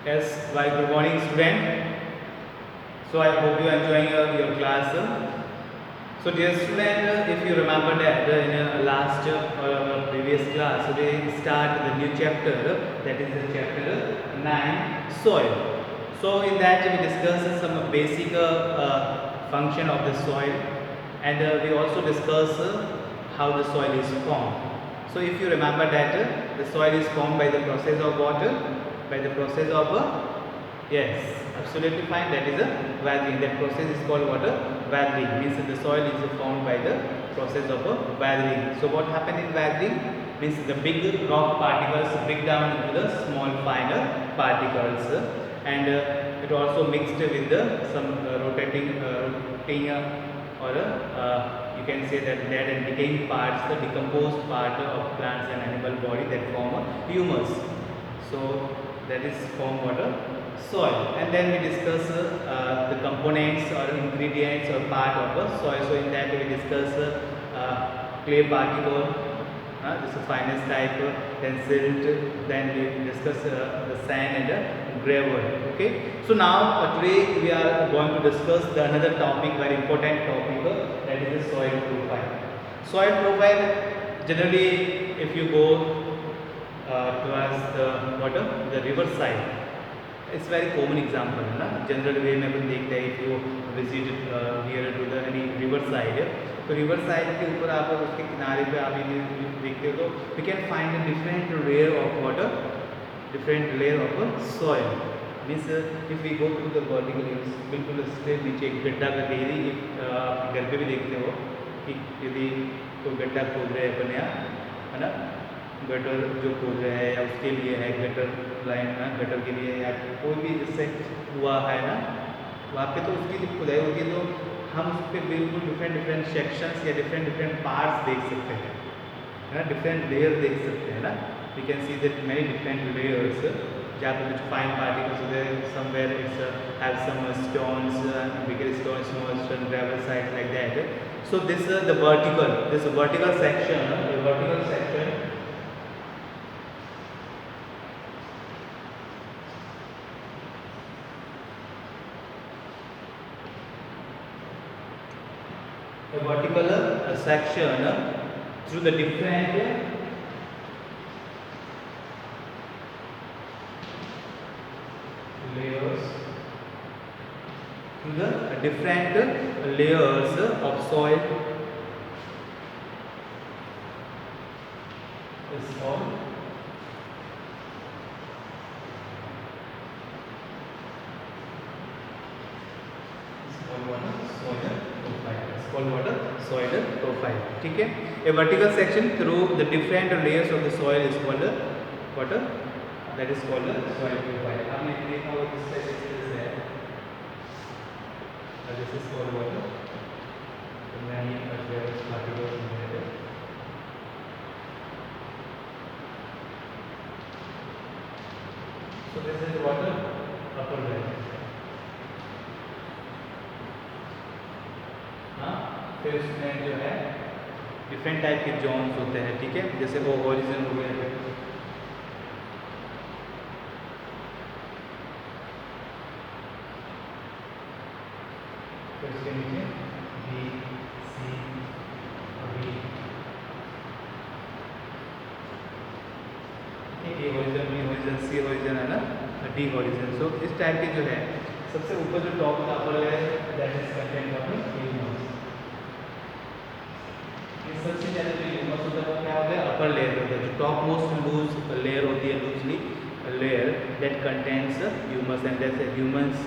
Yes, well, good morning, student. So I hope you are enjoying your class. So dear student, if you remember that in last or previous class, we start the new chapter, that is the chapter 9, soil. So in that we discuss some basic function of the soil, and we also discuss how the soil is formed. So if you remember that the soil is formed by the process of water, by the process of yes, absolutely fine. That is a weathering. That process is called what? Weathering. Means that the soil is formed by the process of weathering. So what happened in weathering? Means the big rock particles break down into the small finer particles, and it also mixed with some rotating or you can say that dead and decaying parts, the decomposed part of plants and animal body that form a humus. So that is form water soil, and then we discuss the components or ingredients or part of the soil. So in that we discuss clay particle, this is finest type, then silt, then we discuss the sand and gravel. Okay, so now today we are going to discuss the another topic, very important topic, that is the soil profile. Soil profile, generally if you go towards the water, the river side, it's very common example है ना, general वे में अपन देखते हैं if you visit near to the any river side, तो river side के ऊपर आप उसके किनारे पे आप ये देखते हो तो we can find a different layer of water, different layer of soil. Means if we go to the vertical, बिल्कुल straight नीचे एक गड्ढा करके, यदि आप घर पे भी देखते हो कि यदि तो गड्ढा खोद रहे हैं अपन यहाँ, है ना, गटर जो खोद रहे हैं या उसके लिए है गटर लाइन ना, गटर के लिए या कोई भी जिससे हुआ है ना, वहाँ पे तो उसकी जब खुदाई होगी तो हम उस पर बिल्कुल डिफरेंट सेक्शंस या डिफरेंट पार्ट्स देख सकते हैं, है ना, डिफरेंट लेयर देख सकते हैं ना. We can see that many different layers, जहाँ पे कुछ फाइन पार्टिकल्स होते हैं, somewhere its have some stones, bigger stones, small stone, gravel side like that. So the vertical section, the vertical section. A vertical section through the different layers, through the different layers of soil is called soil profile. ठीक है, a vertical section through the different layers of the soil is called what? That is called soil profile. आपने देखा होगा किस तरह से है, this is called what? Many various particles in there. So this is water upper layer. फिर उसमें जो है डिफरेंट टाइप के जोन्स होते हैं, ठीक है, जैसे वो हॉरिजन हो गया, फिर उसके नीचे बी सी बी, ए हॉरिजन, बी हॉरिजन, सी हॉरिजन, है ना, डी हॉरिजन. सो इस टाइप के जो है सबसे ऊपर जो टॉप का अपर है that is content of humus. सबसे ज़्यादा जो ह्यूमस होता है वो क्या होता है, अपर लेयर होता है, जो टॉप मोस्ट लूज लेयर होती है, loosely layer that contains humus, and that's humus.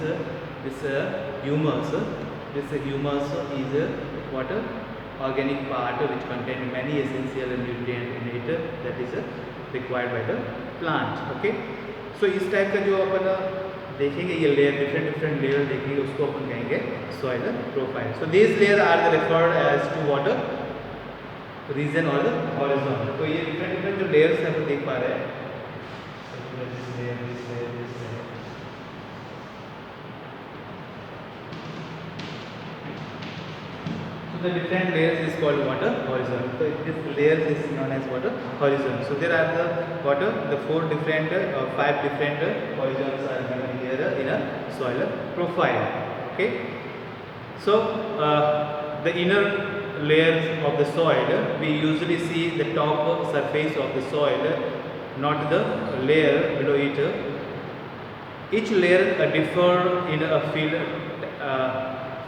This humus is what? Organic part which contain many essential nutrients in it that is required by the plant. Okay, so इस type का जो अपन देखेंगे, ये layer different layer देखेंगे, उसको अपन कहेंगे soil profile. So these layers are referred as to what? Region और horizon. तो ये डिफरेंट जो लेयर्स हैं वो देख पा रहे हैं, तो the different layers is called water horizon. So this layers is known as water horizon. So there are the water, the five different horizons are given here in a soil profile. Okay. So the inner layers of the soil, we usually see the top surface of the soil, not the layer below it. Each layer differ in a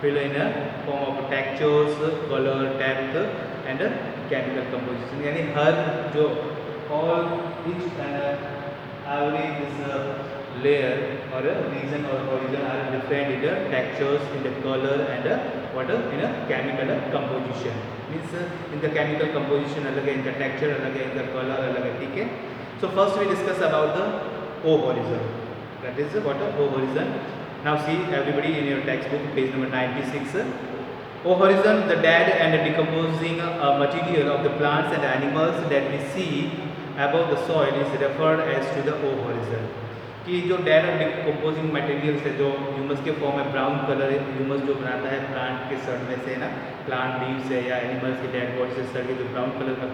fill in a form of textures, color, depth and chemical composition. यानी हर जो all each and every this layer or a region or horizon are different in the textures, in the color and what in a chemical composition. Means in the chemical composition अलग है, in the texture अलग है, in the color अलग है. ठीक है. So first we discuss about the O horizon. That is what a O horizon. Now see everybody in your textbook page number 96. O horizon, the dead and decomposing material of the plants and animals that we see above the soil is referred as to the O horizon. कि जो dead और decomposing materials है, जो humus के form में brown colour humus जो बनाता है प्लांट के सड़ने से ना, प्लांट लीव्स है या एनिमल्स के डेड बॉडी से सड़ के जो ब्राउन कलर का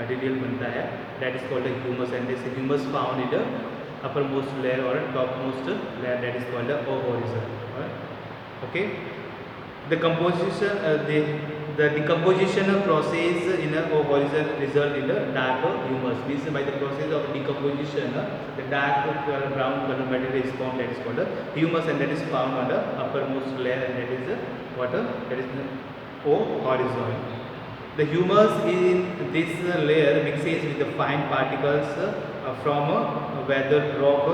मटेरियल बनता है, that is called humus. And this humus found in the uppermost layer or topmost layer, that is called the O horizon. Okay. The composition, the decomposition process in a O horizon result in the dark humus. Means by the process of decomposition, the dark brown color material is formed, that is called the humus, and that is found on the uppermost layer, and that is what that is the O horizon. The humus in this layer mixes with the fine particles from a weathered rock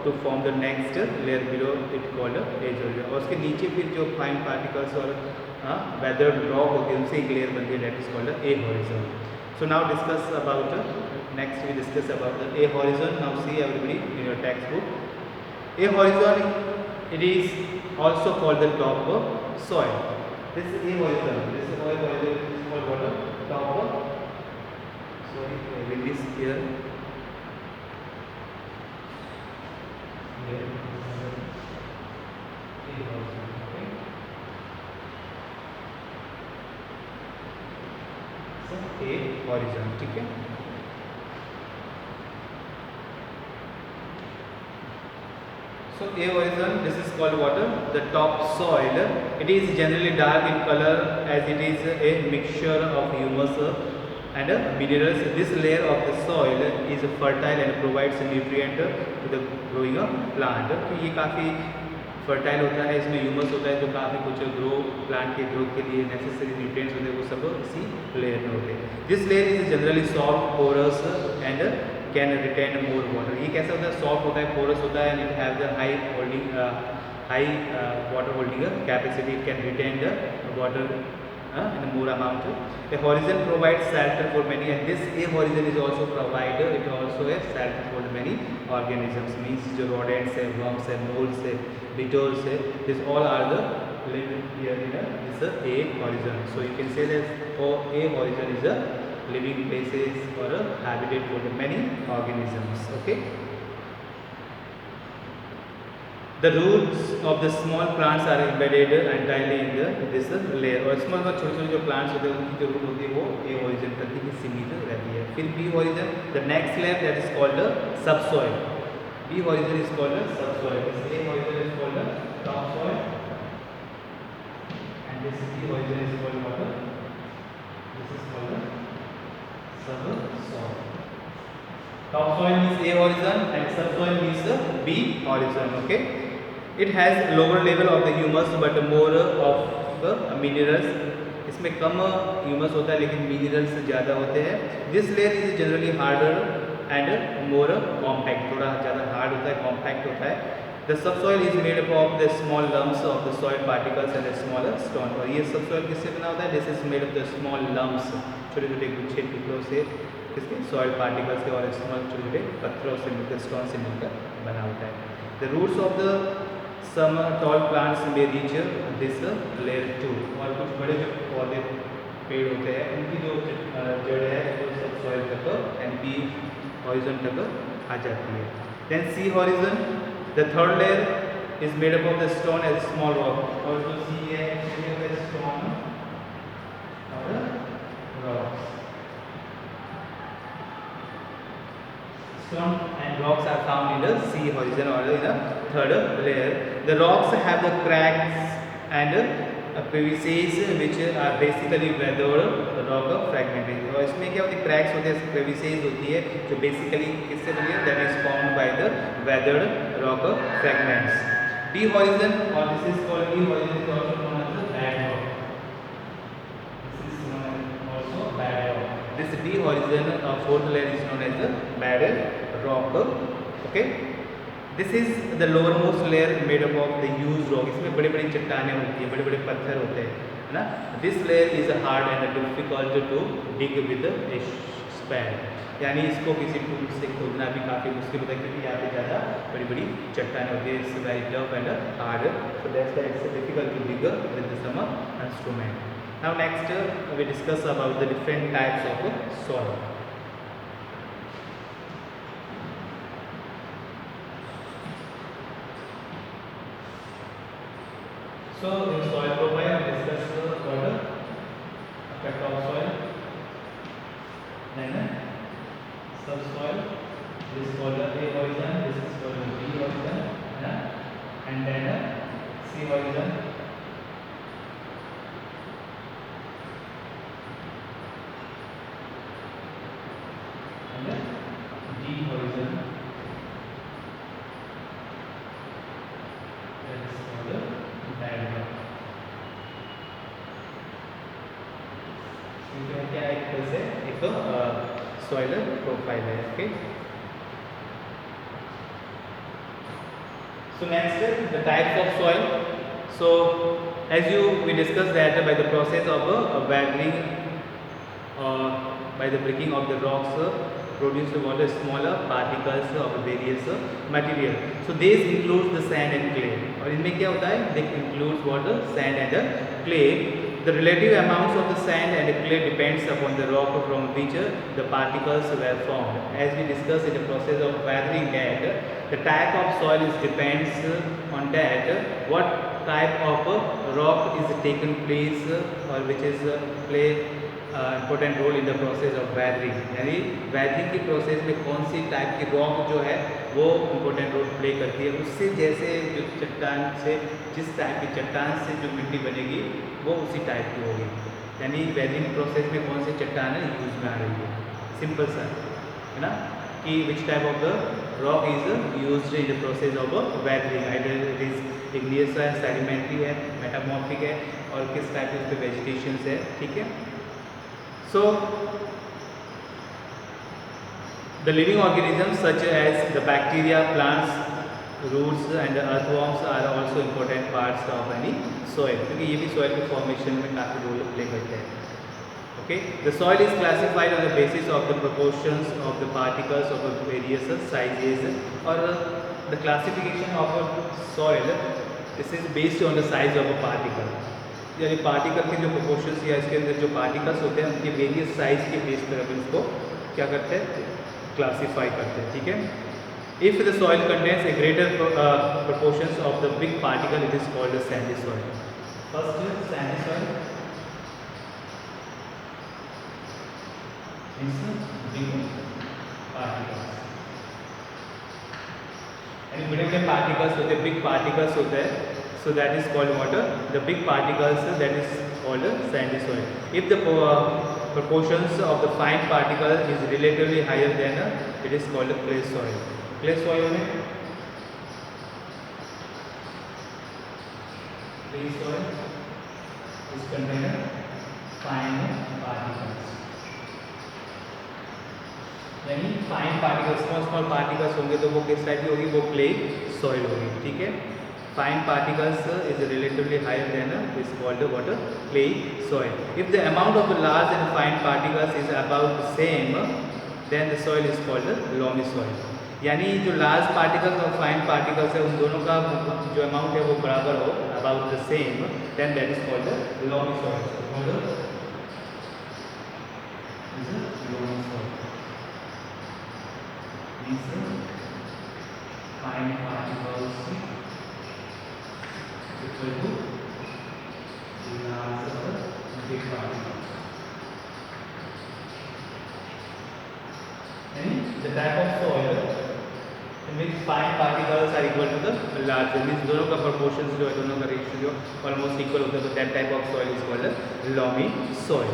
to form the next layer below it called edge horizon. और उसके नीचे फिर जो fine particles और weathered rock होती है उनसे एक लेयर बनती है, that is called A horizon. So now discuss about next we discuss about the A horizon. Now see everybody in your textbook. A horizon, it is also called the top soil. This is A horizon. This is A horizon is called what? Top. Sorry, I will this here. A horizon. ठीक है. So A horizon, this is called what? The top soil. It is generally dark in color as it is a mixture of humus and minerals. This layer of the soil is fertile and provides nutrient to the growing plant. तो ये काफ़ी fertile होता है, इसमें humus होता है जो काफ़ी कुछ ग्रो प्लांट के ग्रोथ के लिए नेसेसरी न्यूट्रिएंट्स होते हैं, वो सब इसी लेयर में होते हैं. This layer is generally soft, porous and can retain more water. ये कैसा होता है? सॉफ्ट होता है, पोरस होता है, and it have the high water holding capacity. It can retain the water in a more amount. A horizon provides shelter for many, and this A horizon is also provided. It also has shelter for many organisms. Means जो rodents है, worms है, moles है, beetles है, this all are the living here in this A horizon. So you can say that A horizon is a living places or a habitat for the many organisms. Okay. The roots of the small plants are embedded entirely in this layer. और small छोटे-छोटे जो plants होते हैं उनकी जो root होती है वो A horizon तक ही सीमित रहती है. फिर B horizon, the next layer that is called subsoil. B horizon is called subsoil. This A horizon is called topsoil, and this B horizon is called what? This is called subsoil. Topsoil means A horizon and subsoil means B horizon. Okay. It has lower level of the humus but more of the minerals. इसमें कम humus होता है लेकिन minerals ज़्यादा होते हैं. This layer is generally harder and more compact. थोड़ा ज़्यादा hard होता है, कॉम्पैक्ट होता है. The subsoil is made up of the small lumps of the soil particles and small stone. और ये सबसॉइल किससे बना होता है? This is made of the small lumps, छोटे छोटे गुच्छे टुकड़ों से, किसके? सॉइल पार्टिकल्स के और स्मॉल छोटे छोटे पत्थरों से मिलकर, स्टोन से मिलकर बना होता है. The roots of the some tall plants may reach this layer too. और कुछ बड़े जो पौधे पेड़ होते हैं उनकी जो जड़ है वो सब सॉइल तक एंड B horizon तक आ जाती है. Then C horizon, the third layer is made up of the stone as small rock. और जो C है इसमें stone Stone and rocks are found in the sea horizon or in the third layer. The rocks have the cracks and crevices which are basically weathered rock fragmentation. और इसमें क्या होती है, cracks होते हैं, crevices होती है जो basically किससे बनी है, that is formed by the weathered rock fragments. D horizon, or this is called D horizon, is also known as the bad rock. This is known as also bad rock. This D horizon fourth layer is known as the bad rock. Okay. This is the lowermost layer made up of the used rock. इसमें बड़े बड़े चट्टानें होती हैं, बड़े बड़े पत्थर होते हैं, है ना. This layer is hard and difficult to dig with a spade. यानी इसको किसी टूल से खोदना भी काफ़ी मुश्किल होता है क्योंकि यहाँ पे ज़्यादा बड़ी बड़ी चट्टानें होती है. It's very tough and hard, so that's why it's difficult to dig with some instrument. Now next we discuss about the different types of soil. So in soil profile we discuss what effect of soil, then subsoil, this is called A horizon, this is called B horizon, and then C horizon. D horizon, that is called diagram. इसमें क्या एक तरह से एक soil profile है. Okay. So next the types of soil. So as we discussed that by the process of weathering by the breaking of the rocks produce what are smaller particles of various material. So these includes the sand and clay. और इनमें क्या होता है, they includes what sand and clay. The relative amounts of the sand and clay depends upon the rock from which the particles were formed. As we discussed in the process of weathering that the type of soil is depends on that what type of rock is taken place or which is play important role in the process of weathering. यानी weathering की process में कौन सी type की rock जो है वो important role play करती है. उससे जैसे जो चट्टान से जिस type की चट्टान से जो मिट्टी बनेगी वो उसी type की होगी. यानी weathering process में कौन सी चट्टान यूज में आ रही है, सिंपल सा है ना, कि which type of the rock is used in the process of weathering. Either it is igneous है, sedimentary है, metamorphic है और किस type की उस पर vegetation है. ठीक है. So the living organisms such as the bacteria, plants, roots and earthworms are also important parts of any soil, क्योंकि ये भी soil के formation में काफ़ी रोल प्ले करते हैं. Okay, the soil is classified on the basis of the proportions of the particles of various sizes, or the classification of a soil this is based on the size of a particle. यानी particle के जो proportions या इसके अंदर जो particles होते हैं उनके वेरियस साइज के बेस पर अपन इसको क्या करते हैं, क्लासीफाई करते हैं. ठीक है. If the soil contains A greater proportions of the big particle it is called Sandy soil. First Sandy soil means big particles, यानी बड़े बड़े पार्टिकल्स होते हैं, बिग पार्टिकल्स होते हैं. So that is called water. The big particles that is called sandy soil. If the proportions of the fine particle is relatively higher than it is called clay soil. Clay soil में clay soil is contain fine particles. यानी fine particles, small particles होंगे तो वो किस type की होगी, वो clay soil होगी. ठीक है. Fine particles is relatively higher than is called what clay soil. If the amount of the large and fine particles is about the same, then the soil is called loamy soil. यानी जो large particles और fine particles है उन दोनों का जो amount है वो बराबर हो, about the same, then that is called loamy soil. Loamy soil. These fine particles equal to large big particles. And the type of soil fine particles are equal to the large, means दोनों का proportion जो है, दोनों का ratio जो almost equal होता है, तो that type of soil is called loamy soil.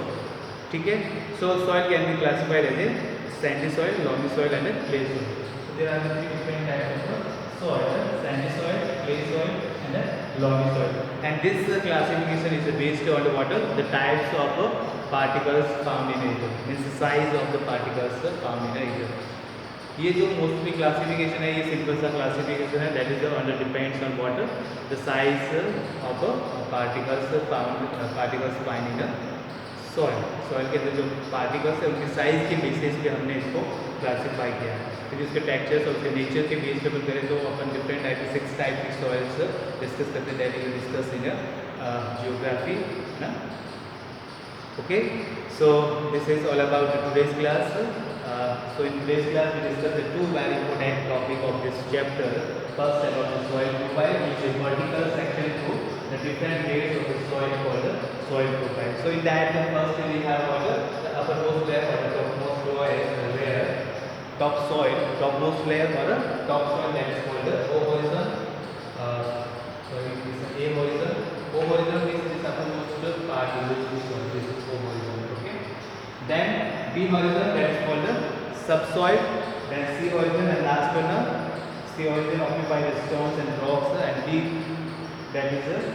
ठीक है. So soil can be classified as a sandy soil, loamy soil and a clay soil. So there are the three different types of soil: sandy soil, clay soil, and a loamy soil. And this classification is based on the water, the types of particles found in it, means the size of the particles found in it. ये जो mostly classification है, ये simple सा classification है, that is under depends on water the size of particles find in soil. Soil के अंदर जो particles है उनकी साइज के बेसिस पे हमने इसको क्लासीफाई किया है. फिर उसके टेक्सचर्स और उसके नेचर के बेस पे करें तो अपन डिफरेंट टाइप के 6 टाइप की सॉइल्स डिस्कस करते हैं, that will discuss in geography ना. Okay, so this is all about today's class. So in today's class we discuss the two very important topic of this chapter. First about the soil profile, which is vertical section through the different layers of the soil called the soil profile. So in that first we have the uppermost layer or the topmost layer, topmost layer or the top soil, that is called the O horizon. Sorry, this is A horizon. O horizon means this uppermost part is the soil. This is O horizon. Okay. Then B horizon, that is called the subsoil. Then C horizon, and last one C horizon occupied the stones and rocks, and D, that is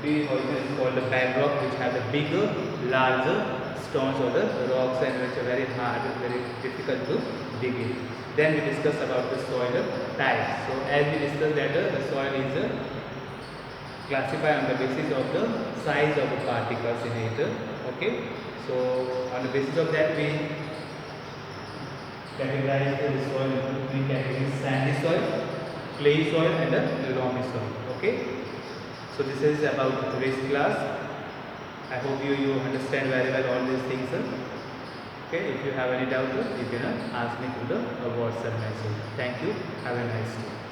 B horizon is called the bedrock, which have the bigger, larger stones or the rocks, and which are very hard, very difficult to dig in. Then we discuss about the soil types. So as we discussed that the soil is classified on the basis of the size of the particles in it. Okay. So on the basis of that we categorize the soil into three categories: sandy soil, clay soil, and a loamy soil. Okay. So this is about today's class. I hope you understand very well all these things. Okay. If you have any doubt, you can ask me through the WhatsApp message. Thank you. Have a nice day.